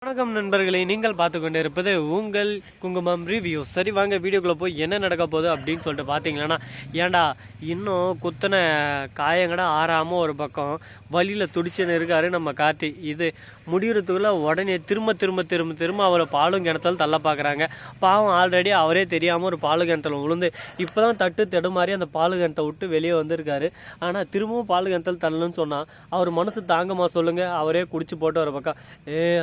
வணக்கம் நண்பர்களே, நீங்கள் பார்த்து கொண்டு இருப்பது உங்கள் குங்குமம் ரிவ்யூ. சரி வாங்க வீடியோக்குள்ளே போய் என்ன நடக்க போகுது அப்படின்னு சொல்லிட்டு பார்த்தீங்களன்னா, ஏன்டா இன்னும் குத்தனை காயங்கடா ஆறாமல் ஒரு பக்கம் வழியில் துடிச்சுன்னு இருக்காரு நம்ம கார்த்தி. இது முடிகிறதுக்குள்ள உடனே திரும்ப அவரை பாலும் கிணத்துல தள்ள பார்க்குறாங்க. பாவம் ஆல்ரெடி அவரே தெரியாமல் ஒரு பாலு கிணத்துல விழுந்து இப்போ தான் தட்டு மாதிரி அந்த பாலு கிணத்தை விட்டு வெளியே வந்திருக்காரு. ஆனால் திரும்பவும் பாலு கிணத்துல தள்ளணும்னு சொன்னால் அவர் மனசு தாங்கம்மா சொல்லுங்கள். அவரே குடிச்சு போட்டு ஒரு பக்கம்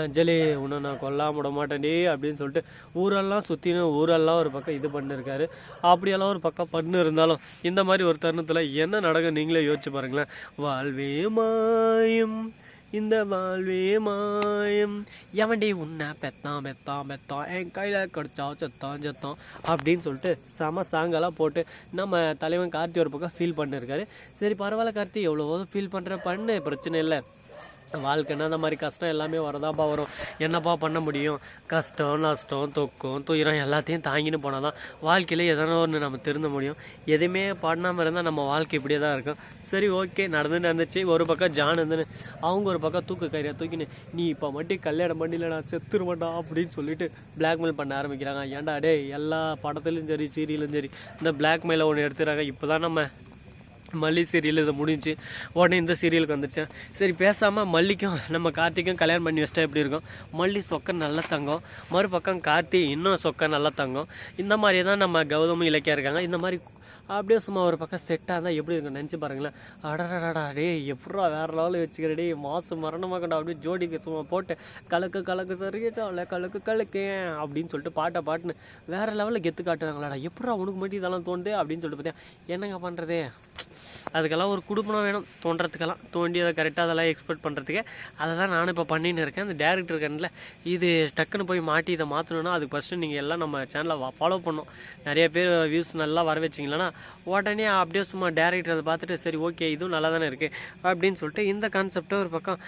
அஞ்சலி உன்னை நான் கொல்லாம விட மாட்டேன்டி அப்படின்னு சொல்லிட்டு ஊரெல்லாம் சுற்றினு ஊரெல்லாம் ஒரு பக்கம் இது பண்ணிருக்காரு. அப்படியெல்லாம் ஒரு பக்கம் பண்ணு இருந்தாலும் இந்த மாதிரி ஒரு தருணத்தில் என்ன நடக்கும் நீங்களே யோசிச்சு பாருங்களேன். வாழ்வே மாயம் இந்த வாழ்வே மாயம் எவன்டி உன்னை பெத்தான் என் கையில் கடிச்சா செத்தான் அப்படின்னு சொல்லிட்டு செம சாங்கெல்லாம் போட்டு நம்ம தலைவன் கார்த்தி ஒரு பக்கம் ஃபீல் பண்ணிருக்காரு. சரி பரவாயில்ல கார்த்தி, எவ்வளோ ஃபீல் பண்ணுற பண்ணு, பிரச்சனை இல்லை. வாழ்க்கைன்னா அந்த மாதிரி கஷ்டம் எல்லாமே வரதாப்பா வரும். என்னப்பா பண்ண முடியும்? கஷ்டம் நஷ்டம் தொக்கம் துயரம் எல்லாத்தையும் தாங்கின்னு போனால் தான் வாழ்க்கையில் எதனா ஒன்று நம்ம திருந்த முடியும். எதுவுமே பண்ணாமல் இருந்தால் நம்ம வாழ்க்கை இப்படியே தான் இருக்கும். சரி ஓகே, நடந்துச்சு. ஒரு பக்கம் ஜான் இருந்துன்னு அவங்க ஒரு பக்கம் தூக்கு கறியா தூக்கின்னு நீ இப்போ மட்டும் கல்யாணம் பண்ணிடலடா செத்துருமாட்டா அப்படின்னு சொல்லிட்டு பிளாக்மெயில் பண்ண ஆரம்பிக்கிறாங்க. ஏன்டா டே, எல்லா படத்துலையும் சரி சீரியலும் சரி இந்த பிளாக்மெயிலை ஒன்று எடுத்துறாங்க. இப்போ தான் நம்ம மல்லி சீரியல் இதை முடிஞ்சு உடனே இந்த சீரியலுக்கு வந்துடுச்சேன். சரி பேசாமல் மல்லிக்கும் நம்ம கார்த்திக்கும் கல்யாணம் பண்ணி வச்சிட்டா எப்படி இருக்கும்? மல்லி சொக்க நல்லா தங்கம், மறுபக்கம் கார்த்தி இன்னும் சொக்க நல்லா தங்கம். இந்த மாதிரியே தான் நம்ம கௌதமும் இலக்கியா இருக்காங்க. இந்த மாதிரி அப்படியே சும்மா ஒரு பக்கம் செட்டாக இருந்தால் எப்படி இருக்கும் நினச்சி பாருங்களேன். அடடா டே, எப்படா வேறு லெவலில் வச்சுக்கிறடே, மாதம் மரணமாக்கண்டா அப்படியே ஜோடிக்கு சும்மா போட்டு கலக்கு சரியாச்சாவில் கலக்கு அப்படின்னு சொல்லிட்டு பாட்டுன்னு வேறு லெவலில் கெத்து காட்டுவாங்களாடா. எப்படா உனக்கு மட்டும் இதெல்லாம் தோணுது அப்படின்னு சொல்லிட்டு பார்த்தேன். என்னங்க பண்ணுறதே, அதுக்கெல்லாம் ஒரு குடும்பம் வேணும் தோன்றதுக்கெல்லாம், தோண்டி அதை கரெக்டாக அதெல்லாம் எக்ஸ்பெக்ட் பண்ணுறதுக்கு. அதை தான் நானும் இப்போ பண்ணின்னு இருக்கேன். அந்த டேரக்டர் இருக்கேன்ல, இது டக்குன்னு போய் மாட்டி இதை மாற்றணுன்னா அதுக்கு ஃபஸ்ட்டு நீங்கள் எல்லாம் நம்ம சேனலை ஃபாலோ பண்ணணும். நிறைய பேர் வியூஸ் நல்லா வர வச்சிங்களன்னா உடனே அப்படியே சும்மா டேரக்டர் அதை பார்த்துட்டு சரி ஓகே இதுவும் நல்லா தானே இருக்குது அப்படின்னு சொல்லிட்டு இந்த கான்செப்டை ஒரு பக்கம்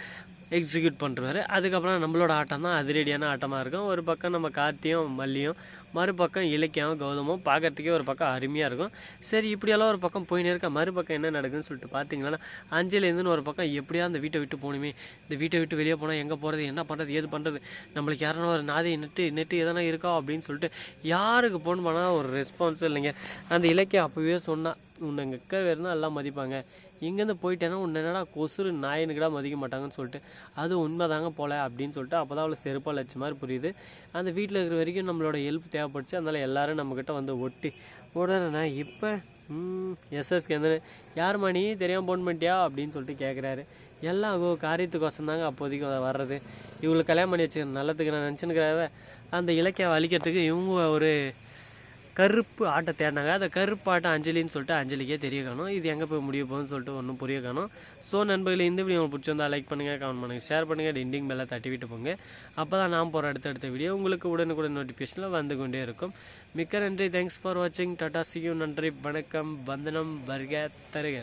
எக்ஸிக்யூட் பண்ணுறாரு. அதுக்கப்புறம் நம்மளோட ஆட்டம் தான் அதிரடியான ஆட்டமாக இருக்கும். ஒரு பக்கம் நம்ம கார்த்தியும் மல்லியும், மறுபக்கம் இலக்கியாவும் கௌதமும் பார்க்கறதுக்கே ஒரு பக்கம் அருமையாக இருக்கும். சரி இப்படியெல்லாம் ஒரு பக்கம் போயின்னு இருக்க, மறுபக்கம் என்ன நடக்குதுன்னு சொல்லிட்டு பார்த்தீங்கன்னா, அஞ்சலேருந்துன்னு ஒரு பக்கம் எப்படியா அந்த வீட்டை விட்டு போகணுமே, இந்த வீட்டை விட்டு வெளியே போனால் எங்கே போகிறது, என்ன பண்ணுறது, ஏது பண்ணுறது, நம்மளுக்கு யாருன்னா ஒரு நாதை நெட்டு எதனா இருக்கா அப்படின்னு சொல்லிட்டு யாருக்கு ஃபோன் பண்ணால் ஒரு ரெஸ்பான்ஸும் இல்லைங்க. அந்த இலக்கியம் அப்போவே சொன்னால் உன்னை எங்கள் அக்கா வேறுனா எல்லாம் மதிப்பாங்க, இங்கேருந்து போயிட்டேன்னா உன்னை என்னடா கொசுறு நாயனுக்கிடா மதிக்க மாட்டாங்கன்னு சொல்லிட்டு அது உண்மை தாங்க போல அப்படின்னு சொல்லிட்டு அப்போ தான் அவளை செருப்பாக லட்ச மாதிரி புரியுது. அந்த வீட்டில் இருக்கிற வரைக்கும் நம்மளோட ஹெல்ப் தேவைப்படுச்சு. அதனால் எல்லோரும் நம்மக்கிட்ட வந்து ஒட்டி உடனே இப்போ எஸ்எஸ்க்கு எந்த யார் மணி தெரியாமல் ஃபோன் பண்ணிட்டியா அப்படின்னு சொல்லிட்டு கேட்குறாரு. எல்லாம் காரியத்துக்கோசம் தாங்க அப்போதைக்கு வர்றது. இவங்களுக்கு கல்யாணம் பண்ணி வச்சு நல்லதுக்கு நான் நினச்சினுக்கிறாவே அந்த இலக்கியம் அழிக்கிறதுக்கு இவங்க ஒரு கருப்பு ஆட்டை தேடினாங்க. அந்த கருப்பு ஆட்டை அஞ்சலின்னு சொல்லிட்டு அஞ்சலிக்கே தெரிய காணும். இது எங்கே போய் முடிய போகுதுன்னு சொல்லிட்டு ஒன்றும் புரிய காணும். ஸோ நண்பர்களே, இந்த வீடியோ உங்களுக்கு பிடிச்சிருந்தா லைக் பண்ணுங்கள், கமெண்ட் பண்ணுங்கள், ஷேர் பண்ணுங்கள், டிண்டிங் பெல்லை தட்டி விட்டு போங்க. அப்போ தான் நான் போகிற அடுத்த வீடியோ உங்களுக்கு உடனுக்குடன் நோட்டிஃபிகேஷனில் வந்து கொண்டே இருக்கும். மிக்க நன்றி. தேங்க்ஸ் ஃபார் வாட்சிங். Tata, C you. நன்றி, வணக்கம், வந்தனம், வருக தருக.